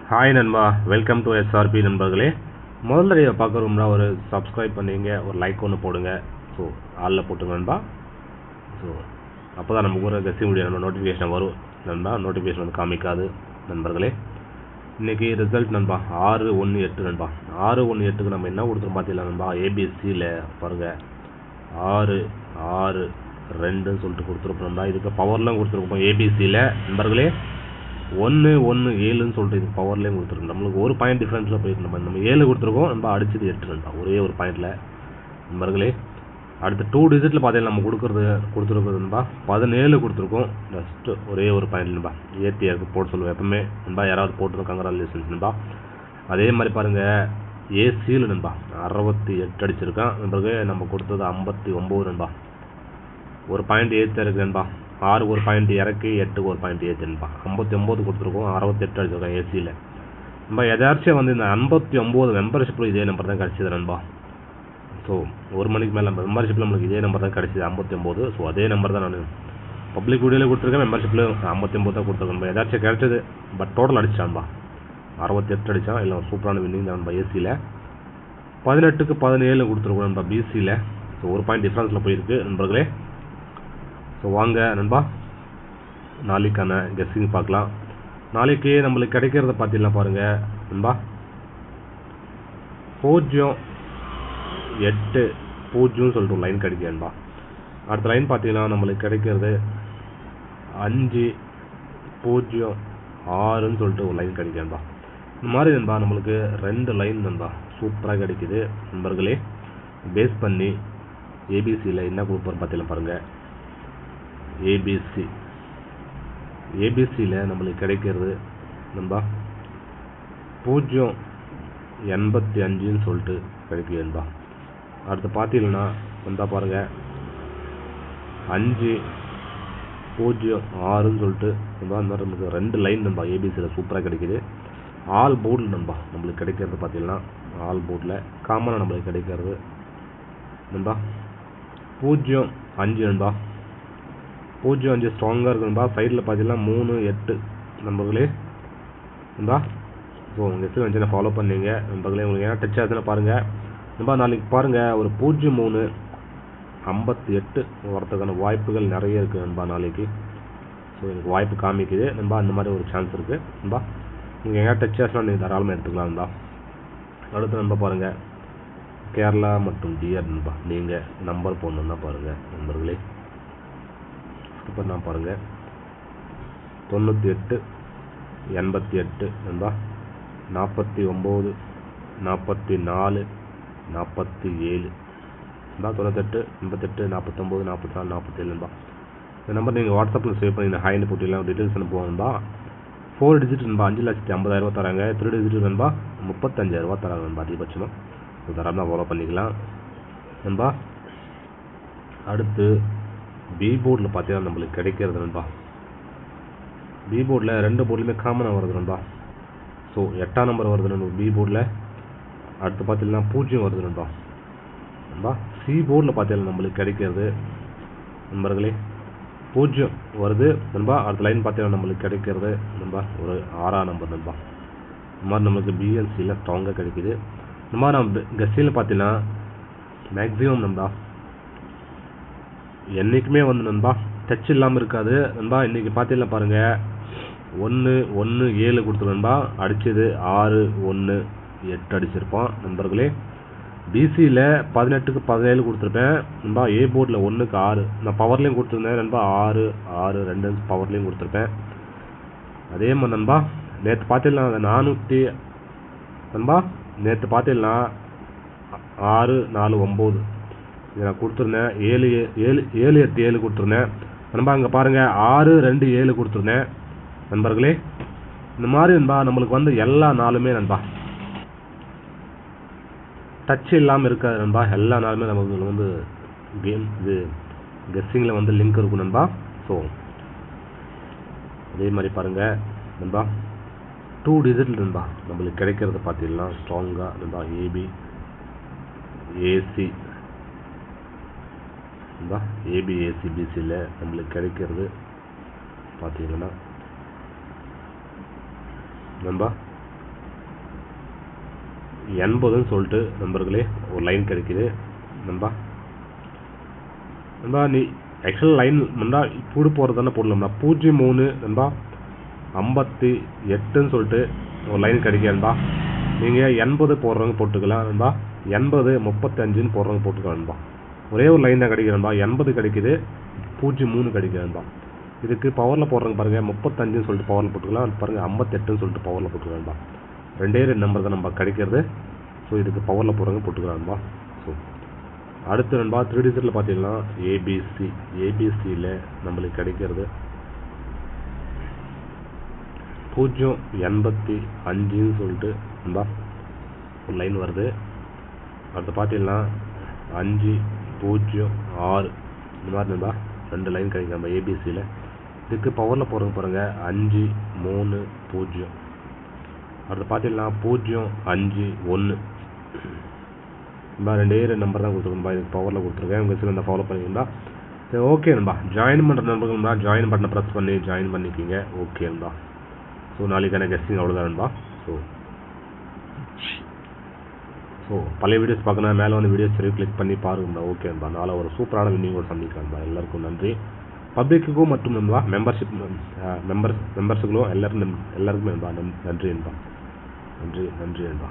Hi நண்பா, welcome to SRP நண்பர்களே. முதல்ல இதை பார்க்குறோம்னா ஒரு சப்ஸ்கிரைப் பண்ணிங்க, ஒரு லைக் ஒன்று போடுங்க. ஸோ ஆளில் போட்டுங்க நண்பா. ஸோ அப்போ தான் நமக்கு ஒரு கெஸ்டிங் வீடியோ நோட்டிஃபிகேஷன் வரும் நண்பா. நோட்டிஃபிகேஷன் வந்து காமிக்காது நண்பர்களே. இன்றைக்கி ரிசல்ட் நண்பா 6-1-8 நண்பா. 6-1-8க்கு நம்ம என்ன கொடுத்துருவோம் பார்த்தீங்களா நண்பா. ஏபிசியில் பாருங்கள் 6-6-2 சொல்லிட்டு கொடுத்துருப்போம் நண்பா. இதுக்கு பவர்லாம் கொடுத்துருப்போம் ஏபிசியில் நண்பர்களே. 1-1-7 சொல்லிட்டு இது பவர்லேயும் கொடுத்துருக்கோம். நம்மளுக்கு ஒரு பாயிண்ட் டிஃப்ரென்ஸில் போயிருக்கு. நம்ம 7 கொடுத்துருக்கோம், நம்ம அடிச்சது 8 நண்பா, ஒரே ஒரு பாயிண்டில் நண்பர்களே. அடுத்து 2 டிஜிட்டில் பார்த்தீங்கன்னா நம்ம கொடுத்துருக்குறது நண்பா 17 கொடுத்துருக்கோம், ஜஸ்ட்டு ஒரே ஒரு பாயிண்ட் நண்பா. ஏடிஆருக்கு போட்டு சொல்லுவேன் எப்பவுமே நண்பா. யாராவது போட்டுருக்கோம் கங்க்ராச்சுலேஷன்ஸ் நண்பா. அதே மாதிரி பாருங்கள் ஏசியில் நண்பா 68 அடிச்சிருக்கான் நண்பர்களே. நம்ம கொடுத்தது 59 நண்பா. ஒரு பாயிண்ட் ஏற்றி இருக்கு நண்பா. 6 ஒரு பாயிண்ட் இறக்கி 8 ஒரு பாயிண்ட் ஏற்றி நண்பா. 59 கொடுத்துருக்கோம், 68 அடிச்சிருக்கோம் ஏசியில் நண்பா. எதாச்சும் வந்து இந்த 59 மெம்பர்ஷிப்பில் இதே நம்பர் தான் கிடச்சிது நண்பா. ஸோ ஒரு மணிக்கு மேலே மெம்பர்ஷிப்பில் நம்மளுக்கு இதே நம்பர் தான் கிடச்சிது 59. ஸோ அதே நம்பர் தான் நான் பப்ளிக் வீடியோவில் கொடுத்துருக்கேன், மெம்பர்ஷிப்பில் 59 தான் கொடுத்துருக்கேன். எதாச்சும் கிடச்சிது, பட் டோட்டல் அடிச்சான்பா 68 அடித்தான். இல்லை சூப்பரான வின்னிங் தான் நண்பா. ஏசியில் 18க்கு 17 கொடுத்துருக்கோம் நண்பா பிசியில். ஸோ ஒரு பாயிண்ட் டிஃப்ரென்ஸில் போயிருக்கு நண்பர்களே. ஸோ வாங்க நண்பா நாளைக்கான கெஸ்ஸிங் பார்க்கலாம். நாளைக்கு நம்மளுக்கு கிடைக்கிறத பார்த்தீங்கன்னா பாருங்கள் நண்பா 0-8-0 சொல்லிட்டு லைன் கிடைக்கும் நண்பா. அடுத்த லைன் பார்த்தீங்கன்னா நம்மளுக்கு கிடைக்கிறது 5-0-6 சொல்லிட்டு ஒரு லைன் கிடைக்கும் நண்பா. இந்த மாதிரி நண்பா நம்மளுக்கு 2 லைன் நண்பா சூப்பராக கிடைக்குது நண்பர்களே. பேஸ் பண்ணி ஏபிசியில் என்ன கொடுப்போம் பார்த்தீங்கன்னா பாருங்கள். ஏபிசியில் நம்மளுக்கு கிடைக்கிறது நண்பா 0-85 சொல்லிட்டு கிடைக்குது நண்பா. அடுத்து பார்த்தீங்கன்னா வந்தால் பாருங்கள் 5-0-6 சொல்லிட்டு நண்பா. இந்த மாதிரி நமக்கு 2 லைன் நண்பா ஏபிசியில் சூப்பராக கிடைக்குது. ஆல் போர்டில் நண்பா நம்மளுக்கு கிடைக்கிறது பார்த்தீங்கன்னா ஆல் போர்டில் காமனாக நம்மளுக்கு கிடைக்கிறது நண்பா 0-5 நண்பா. 0-5 ஸ்ட்ராங்காக இருக்கு நண்பா. சைடில் பார்த்தீங்கன்னா 3-8 நண்பர்களே நண்பா. ஸோ உங்கள் வந்து ஃபாலோ பண்ணிங்க நண்பர்களே. உங்களுக்கு ஏன்னா டச் ஆகுதுன்னு பாருங்கள் நண்பா. நாளைக்கு பாருங்கள் ஒரு 0-3-58 வரதுக்கான வாய்ப்புகள் நிறைய இருக்குது நண்பா நாளைக்கு. ஸோ எனக்கு வாய்ப்பு காமிக்குது நண்பா. அந்த மாதிரி ஒரு சான்ஸ் இருக்குது நண்பா. நீங்கள் எங்கே டச் ஆச்சுன்னா நீங்கள் தாராளமாக எடுத்துக்கலாம் நண்பா. அடுத்து நண்பா பாருங்கள் கேரளா மற்றும் டிஆர் நண்பா. நீங்கள் நம்பர் போடணுன்னா பாருங்கள் நண்பர்களே. இப்போ நான் பாருங்கள் 98-88 நண்பா. 49-44-47 நண்பா. 98-88-49-44-47 நண்பா. இந்த நம்பர் நீங்கள் வாட்ஸ்அப்பில் சேவ் பண்ணி ஹைன்னு போட்டிலாம் டீட்டெயில்ஸ் அனுப்புவோம் நண்பா. 4 டிஜிட் நண்பா 5,50,000 தராங்க. 3 டிஜிட் நண்பா 35,000 தராங்க நண்பா அதிகபட்சமாக. தாராளமாக ஃபாலோ பண்ணிக்கலாம் நண்பா. அடுத்து பி போர்டில் பார்த்தீங்கன்னா நம்மளுக்கு கிடைக்கிறது நண்பா. பி போர்டில் 2 போர்ட்லையுமே காமனாக வருது நண்பா. ஸோ 8ஆம் நம்பர் வருது நண்பா பி போர்டில். அடுத்து பார்த்தீங்கன்னா 0 வருது நண்பா. நண்பா சி போர்டில் பார்த்தீங்கன்னா நம்மளுக்கு கிடைக்கிறது நண்பர்களே 0 வருது நண்பா. அடுத்த லைன் பார்த்தீங்கன்னா நம்மளுக்கு கிடைக்கிறது நண்பா ஒரு 6ஆம் நம்பர் நண்பா. இந்த மாதிரி நம்மளுக்கு பிஎன்சியில் ஸ்ட்ராங்காக கிடைக்குது. இந்த மாதிரி நம்ம கெஸ்டியில் பார்த்தீங்கன்னா மேக்ஸிமம் நண்பா என்றைக்குமே வந்து நண்பா டச் இல்லாமல் இருக்காது நண்பா. இன்றைக்கி பார்த்தீங்கன்னா பாருங்கள் 1-1-7 கொடுத்துரு நண்பா. அடித்தது 6-1-8 அடிச்சிருப்போம் நண்பர்களே. பிசியில் 18க்கு 17 கொடுத்துருப்பேன் நண்பா. ஏ போர்டில் 1க்கு 6 நான் பவர்லேயும் கொடுத்துருந்தேன் நண்பா. 6-6-2 பவர்லேயும் கொடுத்துருப்பேன். அதே மாதிரி நண்பா நேற்று பார்த்தீங்கன்னா அந்த 400 நண்பா. நேற்று பார்த்தீங்கன்னா 6-4-9 இதை நான் கொடுத்துருந்தேன். 7-8-7 கொடுத்துருந்தேன் நண்பா. அங்கே பாருங்கள் 6-2-7 கொடுத்துருந்தேன் நண்பர்களே. இந்த மாதிரி நண்பா நம்மளுக்கு வந்து எல்லா நாளுமே நண்பா டச் இல்லாமல் இருக்காது நண்பா. எல்லா நாளுமே நமக்கு வந்து கேம் இது கெஸ்ஸிங்கில் வந்து லிங்க் இருக்கும் நண்பா. ஸோ அதே மாதிரி பாருங்கள் நண்பா 2 டிஜிட்டில் நண்பா நம்மளுக்கு கிடைக்கிறது பார்த்தீங்கன்னா ஸ்ட்ராங்காக நண்பா. ஏசி நண்பா. ஏபிஏசி பிசியில் நம்மளுக்கு கிடைக்கிறது பார்த்தீங்கன்னா நண்பா 80ன்னு சொல்லிட்டு நண்பர்களே ஒரு லைன் கிடைக்குது நண்பா. நண்பா நீ ஆக்சுவல் லைன் நண்பா இப்படி போகிறது தானே போடலாம்னா 03 நண்பா 58ன்னு சொல்லிட்டு ஒரு லைன் கிடைக்கும் நண்பா. நீங்கள் 80 போடுறவங்க போட்டுக்கலாம் நண்பா, 80 35ன்னு போடுறவங்க போட்டுக்கலாம் நண்பா. ஒரே ஒரு லைன் தான் கிடைக்குது நண்பா, 80 கிடைக்குது, 03 கிடைக்குது நண்பா. இதுக்கு பவரில் போடுறவங்க பாருங்கள் 35ன்னு சொல்லிட்டு பவரில் போட்டுக்கலாம், பாருங்கள் 58ன்னு சொல்லிட்டு பவரில் போட்டுக்கலாம் நண்பா. ரெண்டே நம்பர் தான் நம்ம கிடைக்கிறது. ஸோ இதுக்கு பவரில் போடுறவங்க போட்டுக்கலாம் நண்பா. ஸோ அடுத்து நண்பா 3 டிஜிட்டில் பார்த்தீங்கன்னா ஏபிசியில் நம்மளுக்கு கிடைக்கிறது 085ன்னு சொல்லிட்டு நண்பா ஒரு லைன் வருது. அடுத்து பார்த்தீங்கன்னா 506 இந்த மாதிரி நண்பா 2 லைன் கிடைக்கும் நம்ம ஏபிசியில். இதுக்கு பவரில் போகிறவங்க பாருங்க 530. அடுத்து பார்த்தீங்கன்னா 051 நண்பா ரெண்டே நம்பர் தான் கொடுத்துருக்கோம்பா. இதுக்கு பவரில் கொடுத்துருக்கேன். உங்கள் சில ஃபாலோ பண்ணிக்கிட்டா சரி ஓகே நண்பா. ஜாயின் பண்ணுற நண்பர்கள்பா ஜாயின் பட்டனை ப்ரெஸ் பண்ணி ஜாயின் பண்ணிக்கிங்க. ஓகே நண்பா. ஸோ நாளைக்கான கெஸ்டிங் அவ்வளோதான் நண்பா. ஸோ பழைய வீடியோஸ் பார்க்கணும் மேலே வந்து வீடியோஸ் சரி கிளிக் பண்ணி பாருங்கண்ணா. ஓகே நண்பா. நாளை ஒரு சூப்பரான வின்னிங்கோட சந்திக்கலாம். எல்லாருக்கும் நன்றி. பப்ளிக்குக்கும் மற்றும் நண்பா மெம்பர்ஸுகளும் எல்லாருக்குமே நண்பா நன்றி நண்பா. நன்றி நன்றி நண்பா.